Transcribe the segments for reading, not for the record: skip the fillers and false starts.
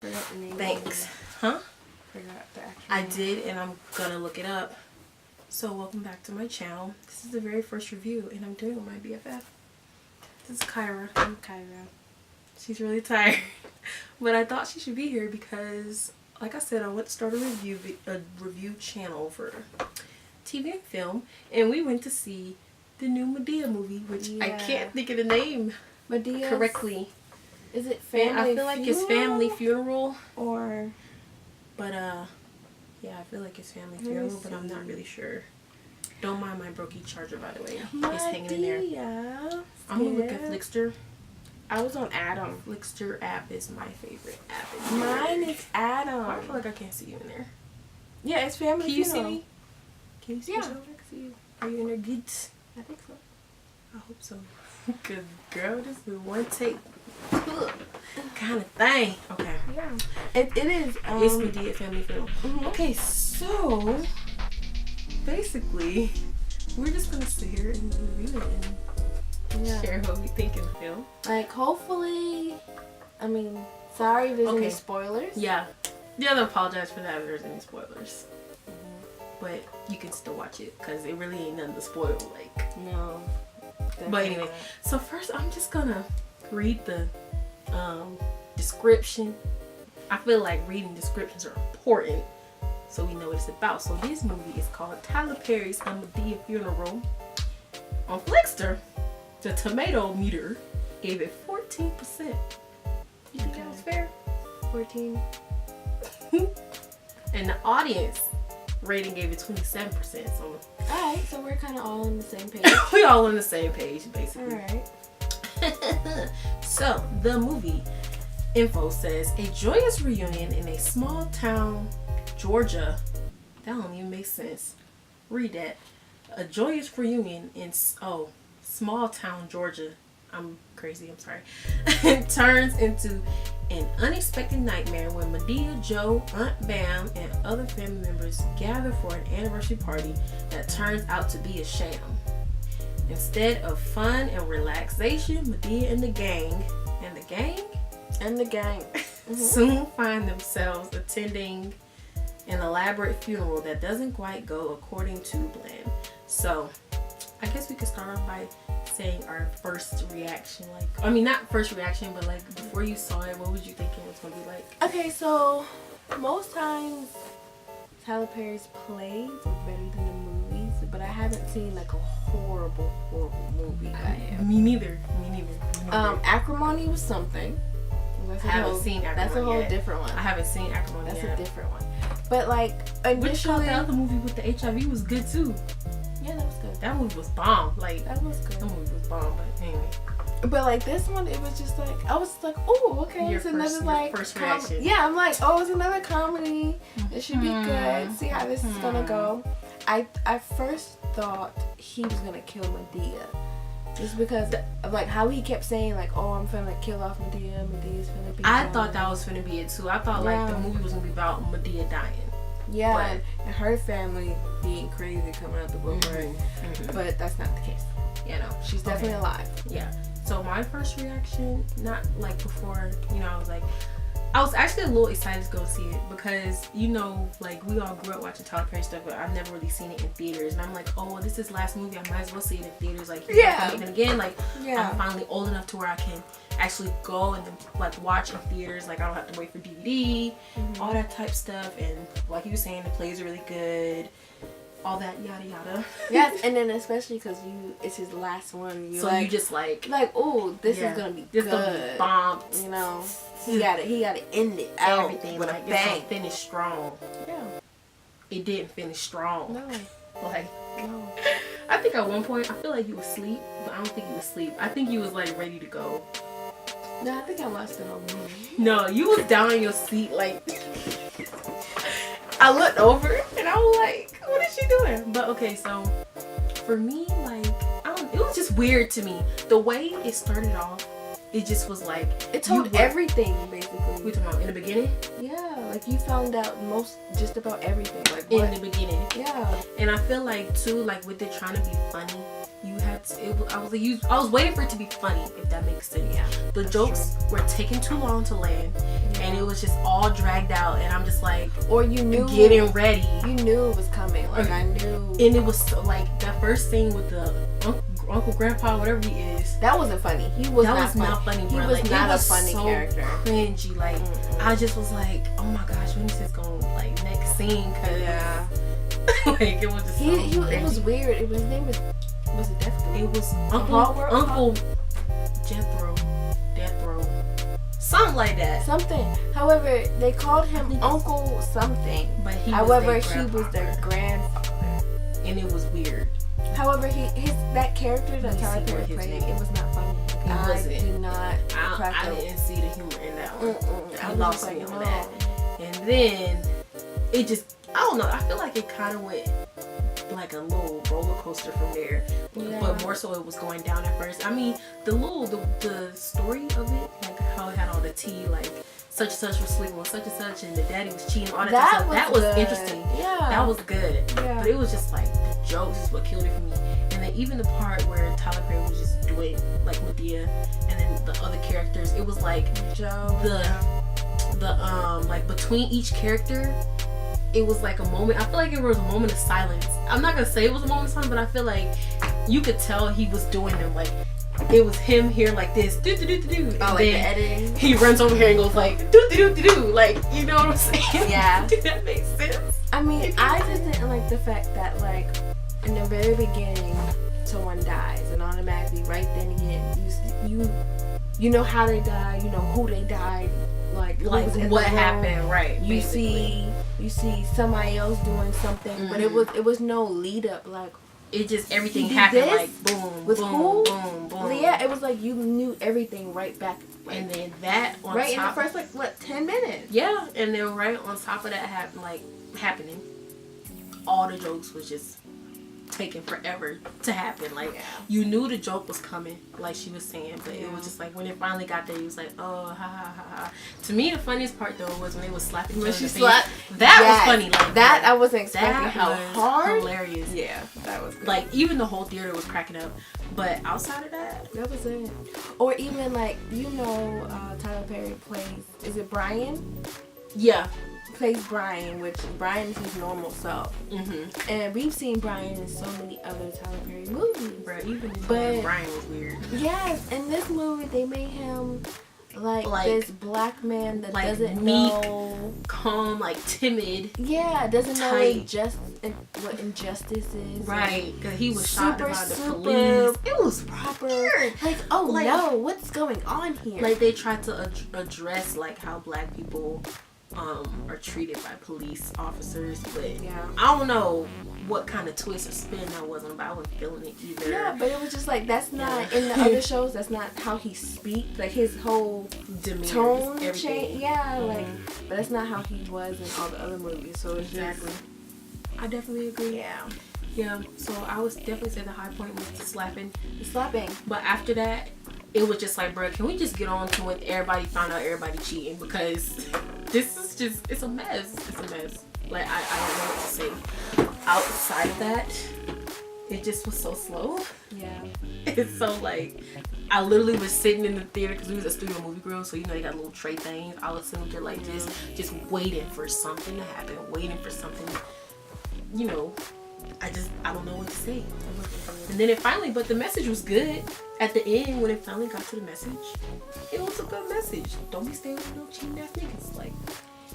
Forgot the name. Thanks. Huh? Forgot the actual I name. did, and I'm gonna look it up. So welcome back to my channel. This is the very first review, and I'm doing it with my BFF. This is Kyra. I'm Kyra. She's really tired, but I thought she should be here because, like I said, I went to start a review channel for TV and film, and we went to see the new Madea movie, which I can't think of the name Madea correctly. Is it Family I feel like it's Family Funeral, or? but yeah, I feel like it's Family Funeral, but I'm not really sure. Don't mind my brokey charger, by the way. It's hanging in there. Madea. I'm gonna look at Flixster. I was on Adam. Flixster app is my favorite app. Mine is Adam. I feel like I can't see you in there. Yeah, it's Family Can you Funeral. see me? Can you see Yeah, yourself? I can see you. Are you in there good? I think so. I hope so. Cause girl, this is one take kind of thing. Okay. Yeah, it is. It's Madea Family Funeral. Okay, so basically, we're just gonna sit here and review it and share what we think of the film. Like, hopefully, I mean, sorry if there's any Okay. spoilers. Yeah. Yeah, I apologize for that if there's any spoilers. But you can still watch it because it really ain't nothing to spoil. Like, No. but anyway, so first I'm just gonna read the description. I feel like reading descriptions are important so we know what it's about. So this movie is called Tyler Perry's A Madea Funeral. On Flixster, the tomato meter gave it 14%. You think that was fair? 14. And the audience rating gave it 27%. So Alright, so we're kind of all on the same page. we all on the same page, basically. Alright. So the movie info says a joyous reunion in a small town, Georgia. That don't even make sense. Read that. A joyous reunion in small town, Georgia. I'm crazy. I'm sorry. It turns into an unexpected nightmare when Madea, Joe, Aunt Bam, and other family members gather for an anniversary party that turns out to be a sham. Instead of fun and relaxation, Madea and the gang soon find themselves attending an elaborate funeral that doesn't quite go according to plan. So, I guess we could start off by saying our first reaction. Like, I mean, not first reaction, but like before you saw it, what was you thinking it was gonna be like? Okay, so most times Tyler Perry's plays are better than the movies, but I haven't seen like a horrible movie by him. Me neither. Acrimony was something. That's I haven't seen Acrimony. That's a whole yet. different one. I haven't seen Acrimony That's yet. a different one. But like Which initially, the other movie with the HIV was good too. yeah, that was good. That movie was bomb. Like, That was good. that movie was bomb. But anyway, But like this one, it was just like I was like, oh, okay, Your it's another first like reaction. Yeah, I'm like, oh, it's another comedy. It should be good. See how this is gonna go. I first thought he was gonna kill Madea, just because of like how he kept saying like, oh, I'm finna kill off Madea. Medea's finna be. I gone. thought that was gonna be it too. I thought like the movie was gonna be about Madea dying. Yeah, and her family being crazy coming out the woodwork. But that's not the case. You know, She's definitely alive. Yeah. So my first reaction, not like before, I was actually a little excited to go see it because, like we all grew up watching Tyler Perry stuff, but I've never really seen it in theaters. And I'm like, oh, this is his last movie. I might as well see it in theaters. Like, and again, like, I'm finally old enough to where I can actually go and like watch in theaters. Like, I don't have to wait for DVD, all that type stuff. And like you were saying, the plays are really good. All that yada yada. Yes, and then especially because it's his last one. So like, you just like, oh, this is gonna be good. Gonna be bombed. You know, he gotta end it out everything with like a bang. It's gonna finish strong. Yeah, it didn't finish strong. no. I think at one point I feel like you was asleep, but I don't think you was asleep. I think you was like ready to go. No, I think I watched the whole movie. No, you was down in your seat like. I looked over and I was like, what is she doing? But okay, so for me, like, it was just weird to me. The way it started off, it just was like... It told everything, basically. We talking about in the beginning? Yeah, like you found out just about everything. Like in the beginning. Yeah. And I feel like, too, like with it trying to be funny, you had I was waiting for it to be funny, if that makes sense. Yeah, the jokes were taking too long to land, and it was just all dragged out. And I'm just like, or you knew getting ready. You knew it was coming. Like I knew. And it was so, like that first scene with the uncle, grandpa, whatever he is. That wasn't funny. He was not funny. Bro. He was like, not it was a funny so character. Cringy. Like I just was like, oh my gosh, when is this going? Like next scene? Cause like it was just. It was weird. His name was it Death Row? It was Uncle Jethro, something like that. Something. However, they called him Uncle something. But he was their grandfather, and it was weird. However, that character that Tyler Perry played, it was not funny. It wasn't. I didn't see the humor in that one. I lost me on that. And then it just, I don't know. I feel like it kind of went like a little roller coaster from there, but more so it was going down at first. I mean, the story of it, like how it had all the tea, like such and such was sleeping with such and such, and the daddy was cheating, all that stuff. That was interesting. Yeah, that was good. Yeah. But it was just like the jokes is what killed it for me. And then even the part where Tyler Perry was just doing like Madea, and then the other characters, it was like like between each character, it was like a moment. I feel like it was a moment of silence. I'm not gonna say it was a moment of silence, but I feel like you could tell he was doing them. Like it was him here like this, do do do do do. Oh, like the editing. He runs over here and goes like do do do do do. Like, you know what I'm saying? Yeah. Did that make sense? I mean, I just didn't like the fact that like in the very beginning someone dies and automatically right then again you know how they died, you know who they died, like what happened, right? You see somebody else doing something, but it was no lead up. Like it just everything happened like boom, with boom, who? boom, boom. Yeah, it was like you knew everything right back. Like, and then that on right top, in the first 10 minutes. Yeah, and then right on top of that happening, all the jokes was just taking forever to happen. Like you knew the joke was coming, like she was saying, but it was just like when it finally got there, you was like, oh, ha ha ha ha. To me, the funniest part though was when they was slapping each other. That was funny. Like that I wasn't expecting. That how was hard, hilarious. Yeah, that was good. Like even the whole theater was cracking up. But outside of that was it. Or even like Tyler Perry plays. Is it Brian? Yeah. Plays Brian, which Brian is his normal self. Mm-hmm. And we've seen Brian in so many other Tyler Perry movies. But Brian was weird. Yes, in this movie they made him like this black man that like doesn't meek, know, calm, like timid. Yeah, doesn't know what injustice is. Right, because he was shot by the police. It was proper. Like, no, what's going on here? Like they tried to address like how black people are treated by police officers, but I don't know what kind of twist or spin that was on, but I wasn't feeling it either. Yeah, but it was just like that's not in the other shows. That's not how he speaks. Like his whole demeanor, tone change. Yeah, like but that's not how he was in all the other movies. So it's exactly. I definitely agree. Yeah. Yeah. So I would definitely say the high point was the slapping. But after that, it was just like, bro, can we just get on to when everybody found out everybody cheating? Because this is just, it's a mess. It's a mess. Like, I don't know what to say. Outside of that, it just was so slow. Yeah. It's so like, I literally was sitting in the theater because we was a studio movie grill, so they got little tray things. I was sitting there like this, just waiting for something to happen, waiting for something, I don't know what to say. And then it finally, but the message was good. At the end, when it finally got to the message, it was a good message. Don't be staying with no cheating ass niggas. Like,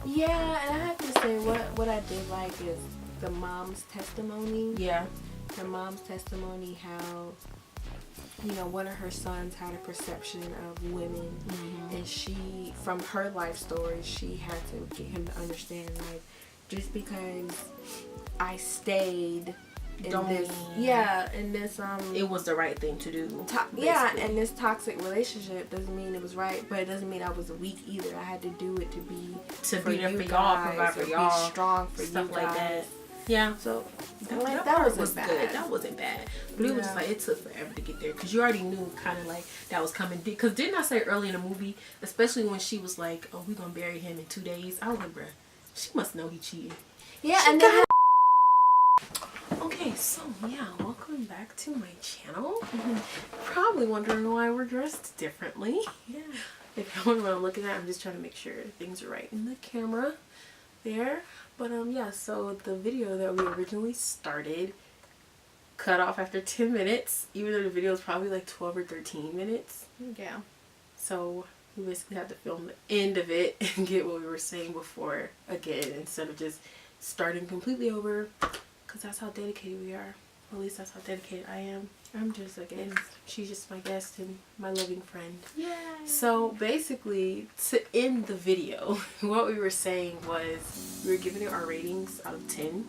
yeah, and I have to say, what I did like is the mom's testimony. Yeah. The mom's testimony, how, one of her sons had a perception of women, and she, from her life story, she had to get him to understand, like, just because I stayed in this it was the right thing to do. And this toxic relationship doesn't mean it was right, but it doesn't mean I was weak either. I had to do it to be there for y'all, provide for y'all, be strong for stuff you like guys. that. Yeah. So that was good. That wasn't bad. But it was just like, it took forever to get there because you already knew kind of like that was coming. Because didn't I say early in the movie, especially when she was like, "Oh, we gonna bury him in 2 days." I was like, bruh, she must know he cheated. Yeah, and then Okay, so yeah, welcome back to my channel. Probably wondering why we're dressed differently. Yeah. If you don't know what I'm looking at, I'm just trying to make sure things are right in the camera there. But yeah, so the video that we originally started cut off after 10 minutes, even though the video is probably like 12 or 13 minutes. Yeah. So we basically had to film the end of it and get what we were saying before again, instead of just starting completely over, because that's how dedicated we are. Or at least that's how dedicated I am. I'm just a guest. And she's just my guest and my loving friend. Yeah. So basically, to end the video, what we were saying was we were giving it our ratings out of 10.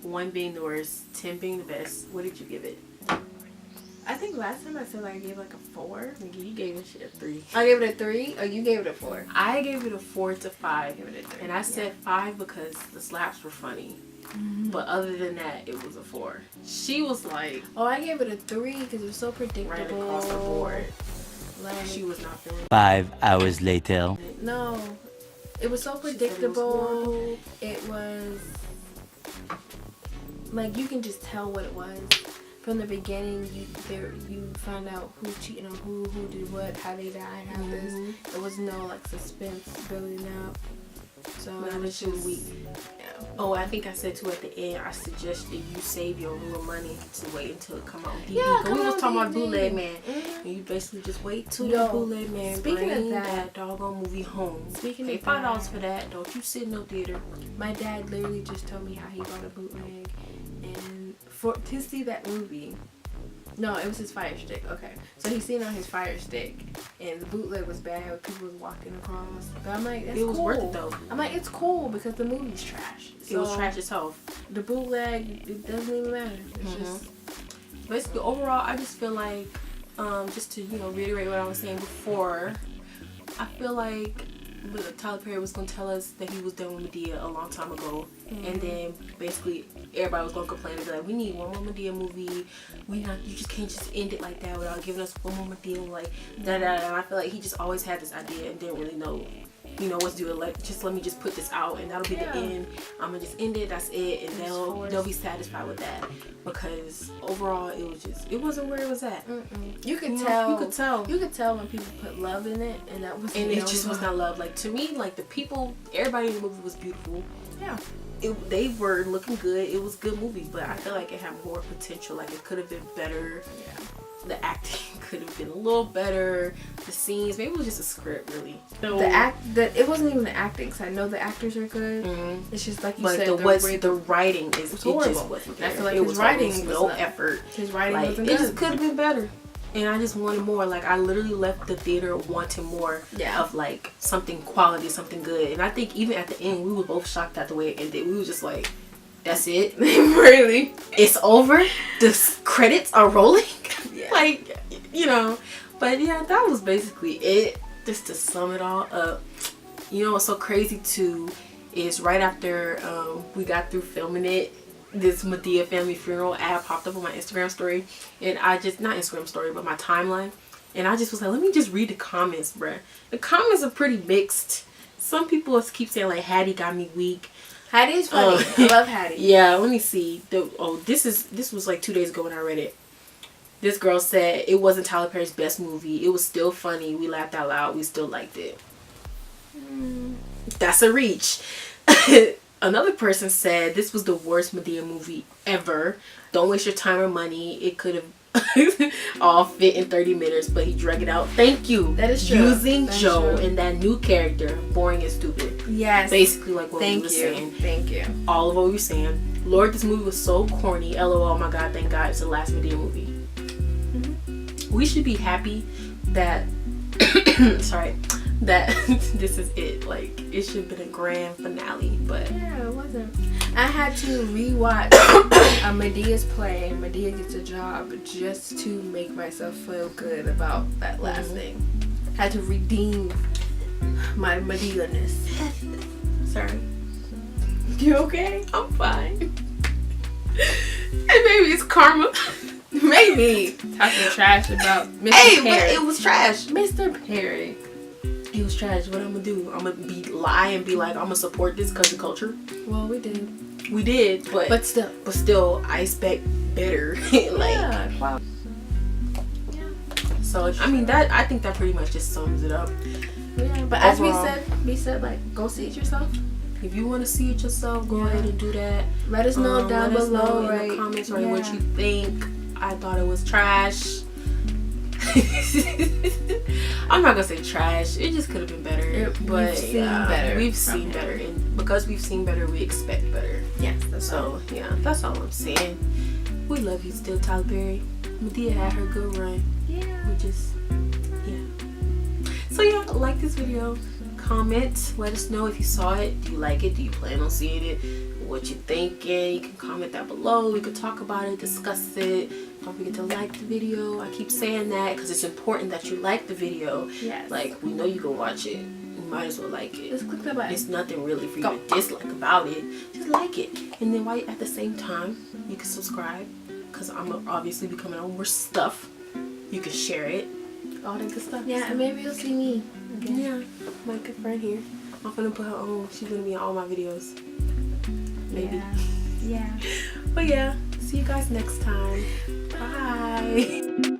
1 being the worst, 10 being the best. What did you give it? I think last time I said like I gave like a 4. You gave it a 3. I gave it a 3, or you gave it a 4? I gave it a 4 to 5. I gave it a 3. And I said 5 because the slaps were funny. But other than that, it was a 4. She was like, oh, I gave it a 3 because it was so predictable. right across the board. Like, She was not feeling 5 hours later. no, it was so She said it was predictable. horrible. It was like you can just tell what it was from the beginning. You find out who cheated on who did what, how they died, how this. There was no like suspense building up. So But it was too just weak. yeah. Oh, I think I said too at the end, I suggested you save your real money to wait until it come out on DVD. Yeah, Cause we was talking about DVD. bootleg man. Mhm. And you basically just wait till Yo, your bootleg man speaking of bring that- doggone movie home. Speaking Pay of $5 that- for that. Don't you sit in no theater. My dad literally just told me how he bought a bootleg, and to see that movie. No, it was his Fire Stick. Okay, so he seen it on his Fire Stick, and the bootleg was bad. People was walking across, but I'm like, that's It was cool. worth it though. I'm like, it's cool because the movie's trash. It was So, trash itself. The bootleg, it doesn't even matter. It's Mhm. just Basically, overall, I just feel like, just to reiterate what I was saying before, I feel like Tyler Perry was gonna tell us that he was done with Madea a long time ago, and then basically everybody was gonna complain and be like, we need one more Madea movie. You just can't just end it like that without giving us one more Madea, like da da. And I feel like he just always had this idea and didn't really know what to do. Like, just let me just put this out and that'll be the end. I'm gonna just end it. That's it, and they'll be satisfied with that, because overall it wasn't where it was at. you could You know, tell. you could tell. You could tell when people put love in it, and that was. And it just was not love. Like, to me, like, the people, everybody in the movie was beautiful. Yeah. They were looking good. It was a good movie, but I feel like it had more potential. Like, it could have been better. Yeah. The acting could have been a little better. The scenes, maybe it was just a script, really. So, It wasn't even the acting, because I know the actors are good. It's just like you but said, the writing is it horrible. just wasn't I there. feel like it his was writing almost was no not- effort. His writing Like, wasn't it good. just could have been better. And I just wanted more. Like, I literally left the theater wanting more of, like, something quality, something good. And I think even at the end, we were both shocked at the way it ended. We were just like, that's it? Really? It's over? The credits are rolling? Yeah. Like, But yeah, that was basically it. Just to sum it all up. What's so crazy too is right after we got through filming it, this Madea family funeral ad popped up on my Instagram story, and I just, not Instagram story, but my timeline, and I just was like, let me just read the comments, bruh. The comments are pretty mixed. Some people keep saying like, Hattie got me weak. Hattie's funny. I love Hattie. Yeah, let me see. This was like 2 days ago when I read it. This girl said it wasn't Tyler Perry's best movie. It was still funny. We laughed out loud. We still liked it. That's a reach. Another person said this was the worst Madea movie ever. Don't waste your time or money. It could have all fit in 30 minutes, but he dragged it out. Thank you. That is true. Using That's Joe true. and that new character, boring and stupid. Yes. Basically like what we Thank were you. saying. Thank you. All of what we were saying. Lord, this movie was so corny. LOL, oh my god, thank god it's the last Madea movie. We should be happy that that this is it. Like, it should have been a grand finale, but Yeah, it wasn't. I had to rewatch a Medea's play, Madea Gets a Job, just to make myself feel good about that last thing. Had to redeem my Madea-ness. sorry. You okay? I'm fine. And maybe it's karma. Maybe. Talking trash about Mr. Hey, Perry. but it was trash. Mr. Perry. It was trash. What I'm gonna do? I'm gonna lie and be like, I'm gonna support this because of culture. Well, we did. We did, But still, Ice Beck better. Like, yeah, wow. So I mean I think that pretty much just sums it up. Yeah, but Overall, as we said, like, go see it yourself. if you want to see it yourself, go ahead and do that. Let us know down let us below, know right? in the comments, right, what you think. I thought it was trash. I'm not gonna say trash. It just could have been better. But we've seen better. We've seen better, and because we've seen better, we expect better. Yes. So yeah, that's all I'm saying. We love you still, Tyler Perry. Madea had her good run. Yeah. We just, yeah. So yeah, like this video, comment, let us know if you saw it. Do you like it? Do you plan on seeing it? What you thinking? You can comment down below. We could talk about it, discuss it. Don't forget to like the video. I keep saying that because it's important that you like the video. Yes. Like, we know you can watch it. You might as well like it. Just click the button. It's nothing really for you to dislike about it. Just like it. And then while at the same time, you can subscribe. Because I'm obviously be coming on more stuff. You can share it. All that good stuff. Yeah, and maybe you'll see me again. Yeah. My good friend here. I'm gonna put her on. She's gonna be in all my videos. Maybe. Yeah. But yeah. See you guys next time. Bye.